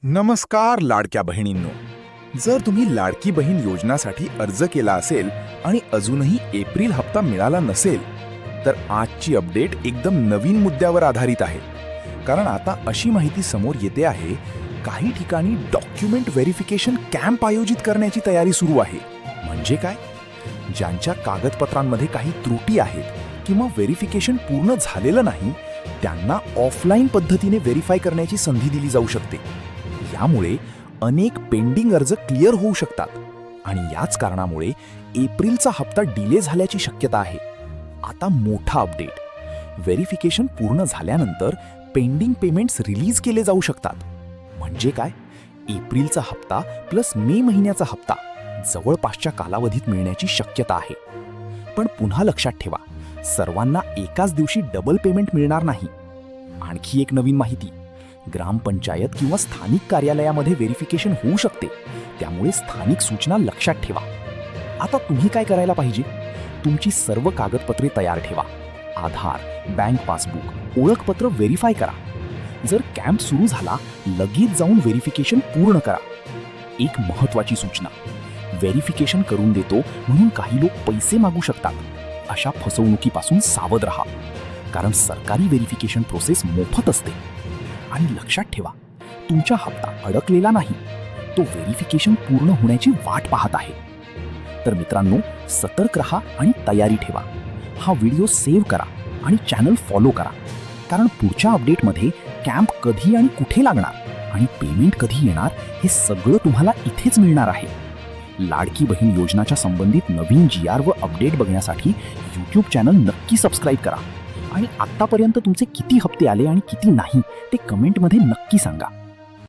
नमस्कार लाडक्या बहिणींनो. जर तुम्ही लाडकी बहीण योजनासाठी अर्ज केला असेल आणि अजूनही एप्रिल हप्ता मिळाला नसेल तर आजची अपडेट एकदम नवीन मुद्द्यावर आधारित आहे. कारण आता अशी माहिती समोर येते आहे, काही ठिकाणी डॉक्युमेंट व्हेरिफिकेशन कॅम्प आयोजित करण्याची तयारी सुरू आहे. म्हणजे काय? ज्यांच्या कागदपत्रांमध्ये काही त्रुटी आहेत किंवा व्हेरिफिकेशन पूर्ण झालेलं नाही त्यांना ऑफलाईन पद्धतीने व्हेरीफाय करण्याची संधी दिली जाऊ शकते. यामुळे अनेक पेंडिंग अर्ज क्लिअर होऊ शकतात आणि याच कारणामुळे एप्रिलचा हप्ता डिले झाल्याची शक्यता आहे. आता मोठा अपडेट. व्हेरिफिकेशन पूर्ण झाल्यानंतर पेंडिंग पेमेंट्स रिलीज केले जाऊ शकतात. म्हणजे काय? एप्रिलचा हप्ता प्लस मे महिन्याचा हप्ता जवळपासच्या कालावधीत मिळण्याची शक्यता आहे. पण पुन्हा लक्षात ठेवा, सर्वांना एकाच दिवशी डबल पेमेंट मिळणार नाही. आणखी एक नवीन माहिती. ग्रामपंचायत किंवा स्थानिक कार्यालयामध्ये व्हेरिफिकेशन होऊ शकते, त्यामुळे स्थानिक सूचना लक्षात ठेवा. आता तुम्ही काय करायला पाहिजे? तुमची सर्व कागदपत्रे तयार ठेवा. आधार, बँक पासबुक, ओळखपत्र व्हेरीफाय करा. जर कॅम्प सुरू झाला लगेच जाऊन व्हेरिफिकेशन पूर्ण करा. एक महत्त्वाची सूचना, व्हेरिफिकेशन करून देतो म्हणून काही लोक पैसे मागू शकतात. अशा फसवणुकीपासून सावध राहा, कारण सरकारी व्हेरिफिकेशन प्रोसेस मोफत असते. आणि लक्षात ठेवा, तुमचा हप्ता अडकलेला नाही, तो व्हेरिफिकेशन पूर्ण होण्याची वाट पाहत आहे. तर मित्रांनो, सतर्क रहा आणि तयारी ठेवा. हा व्हिडिओ सेव्ह करा आणि चॅनल फॉलो करा, कारण पुढच्या अपडेटमध्ये कॅम्प कधी आणि कुठे लागणार आणि पेमेंट कधी येणार हे सगळं तुम्हाला इथेच मिळणार आहे. लाडकी बहीण योजनाच्या संबंधित नवीन GR व अपडेट बघण्यासाठी YouTube चॅनल नक्की सबस्क्राईब करा. आणि आत्तापर्यंत तुमचे किती हप्ते आले आणि किती नाही ते कमेंटमध्ये नक्की सांगा.